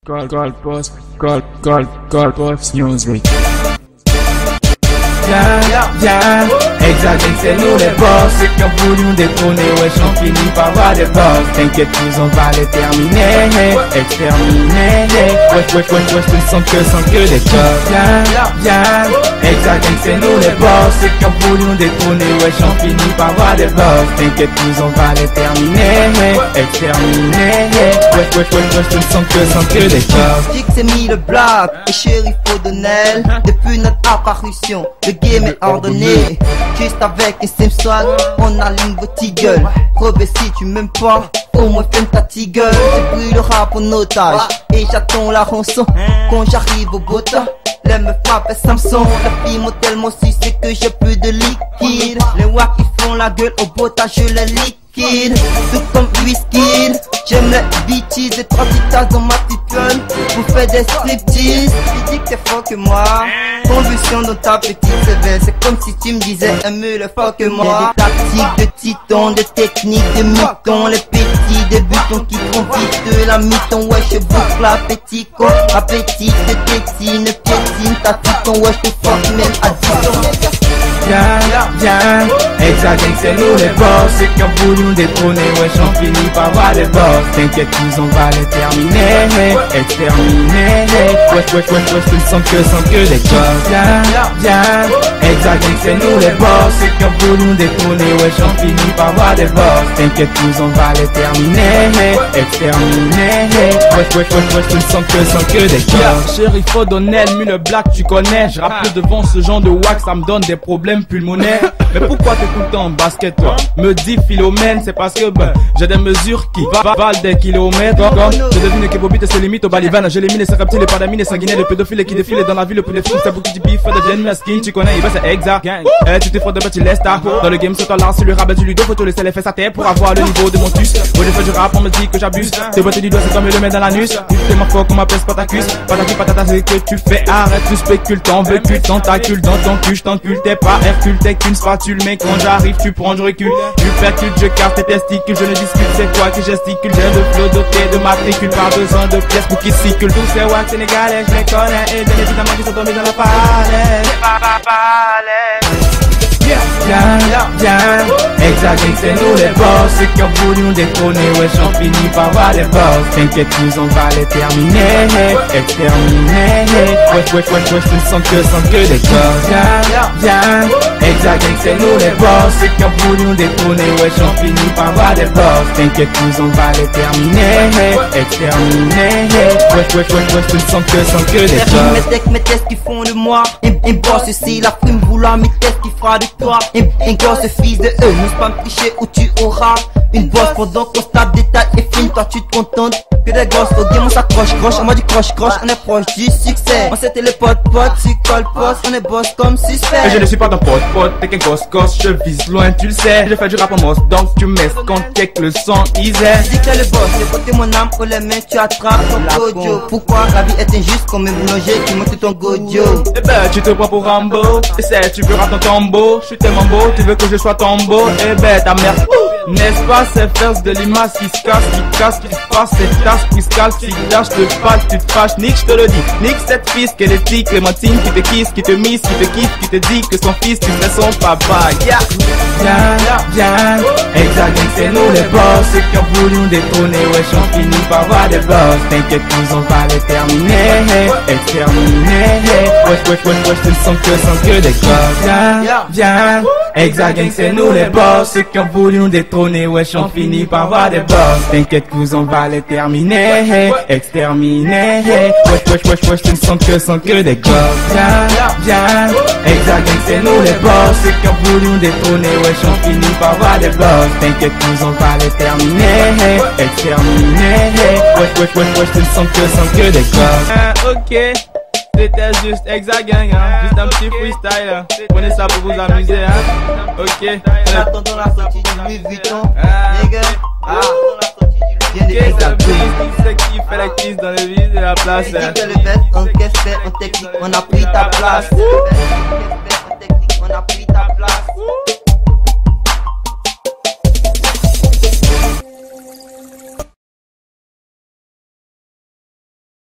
Gold Boss Music. Yeah, Hexageng c'est nous les boss. Ceux qui ont voulu nous détrôner, ouais, j'en finis par voir des boss. T'inquiète, nous on va les terminer, exterminer. Wesh, tu ne sens que des boss. Yeah, Hexageng c'est nous les boss. Ceux qui ont voulu nous détrôner, ouais, j'en finis par voir des boss. T'inquiète, nous on va les terminer, exterminer. Wesh, tu ne sens que des boss. Kix s'est mis le black et Sheriff O'Donnell. Depuis notre apparition, le game est ordonné. Juste avec un Simpson, on aligne vos tigles. Rebelle si tu m'aimes pas, au moins ferme ta tigule. J'ai pris le rap en otage et j'attends la rançon. Quand j'arrive au bota, les meufs m'appellent Samson. La fille m'ont tellement sucé que j'ai plus de liquide. Les wack qui font la gueule au bota, je les liquide. Tout comme whisky. J'aime les bitches et 3 tasses dans ma petite gueule. Vous faites des striptease. Tu dis que t'es fort que moi. Convulsion dans ta petite cervelle. C'est comme si tu me disais aime le fort que moi. Des tactiques de titan, des techniques de mouton. Les petits débutants qui font vite de la mython. Ouais, je boucle l'appétit quoi. Appétit de tétine, piétine. Ta titan, ouais, je te fuck même à 10 ans. Yeah, Hexageng c'est nous les boss. Ceux qui ont voulu nous détrôner, ouais, j'en finis par voir les boss. T'inquiète, nous on va les terminer, exterminer. Wesh, tu ne sens que des boss. Yeah, Hexageng c'est nous les boss. Ceux qui ont voulu nous détrôner, ouais, j'en finis par voir des boss. T'inquiète, nous on va les terminer, exterminer. Wesh, tu ne sens que des boss. Sheriff O'Donnell, mis le black, tu connais. Je rappe devant ce genre de wax, ça me donne des problèmes pulmonaires. Mais pourquoi t'es tout le temps en basket toi? Me dit Philomène, c'est parce que j'ai des mesures qui valent des kilomètres. Je devine que Bobby te se limite au balivan. Je l'émine, c'est reptile, les padamines, les sanguinaires, les pédophiles qui défilent dans la ville. Pour les films, c'est beaucoup de bif, deviennent mesquines. Tu connais, il va c'est exact. Tu te frottes de tu laisses ta. Dans le game, c'est toi là, sur le rabat du ludo. Faut te laisser les fesses à terre pour avoir le niveau de mon tus. Au j'ai fait du rap, on me dit que j'abuse. T'es boîtes du doigt, c'est comme le met dans l'anus. T'es ma faux, qu'on m'appelle Spartacus. Pataki patata, c'est que tu fais. Arrête, tu spécules, t'en veux cul, tentacule dans ton cul, j't'encule, t'es pas Hercule, t'es qu'une spatule, mais quand j'arrive, tu prends du recul. Tu percutes, je casse tes testicules, je ne discute, c'est toi qui gesticule. J'ai le flot doté de matricule, par besoin de pièces pour qu'ils circulent. Tous ces wax sénégalais, je les connais, et bien évidemment qu'ils sont tombés dans la palette. Yeah, Hexageng c'est nous les boss. Ceux qui ont voulu nous détrôner, ouais, j'en finis par voir les boss. T'inquiète, nous on va les terminer, exterminer. Wesh, tu ne sens que des boss. Yeah, Hexageng c'est nous les boss. Ceux qui ont voulu nous détrôner, ouais, j'en finis par voir les boss. T'inquiète, nous on va les terminer, exterminer. Wesh, tu ne sens que des boss. Mes tests qui font de moi un boss ici, la prime vouloir mes tests qui fera de toi un gosse fils de eux. Nous pas me tricher où tu auras une bosse pendant qu'on se tape des tas et films. Toi tu te contentes que des gosses au game on s'accroche, on m'a dit croche, on est proche du succès. On c'était les potes, tu colles poste, on est boss comme suspect. Et je ne suis pas ton pote, t'es qu'un gosse, je vise loin, tu le sais. Je fais du rap en mos, donc tu m'escomptes quelques leçons, easy. Tu dis que t'es le boss, les potes mon âme, pour les mains tu attrapes ton gojo. Pourquoi la vie est injuste comme un boulanger qui monte ton gojo? Eh ben tu te prends pour Rambo, essaie, tu veux rap ton tombeau. Je suis tellement beau, tu veux que je sois tombeau. Eh ben ta mère, n'est-ce pas, c'est faire de l'image qui se casse, qui passe, c'est tasse, qui se casse, qui lâche, te passe, tu te fâches, nique, je te le dis. Nique cette fille, qu'elle est petite, Clémentine, qui te kiss, qui te mise, qui te kiffe, qui te dit que son fils, tu serais son papa, yeah. Hexageng c'est nous les boss. Ceux qui ont voulu nous détrôner, ouais, j'en finis par voir des boss. T'inquiète, nous on va les terminer, exterminer. Wesh, tu ne sens que des boss. Hexageng c'est nous les boss. Ceux qui ont voulu nous détrôner, wesh, on finit par voir des boss. T'inquiète, nous on va les terminer, exterminer. Wesh, tu ne sens que des boss. Hexageng c'est nous les boss. Ceux qui ont voulu nous détrôner, wesh, on finit par voir des boss. T'inquiète, nous on va les terminer, exterminer. Wesh, tu ne sens que des boss. Ok. C'était juste Hexageng, hein. Juste un petit freestyle, hein. Prenez ça pour vous amuser, hein. Ok. En attendant la sortie du Louis Vuitton, nigga. C'est qui fait la crise dans le vide de la place, hein. Dis que le best, on caisse, en technique, on a pris ta place. On a pris ta place.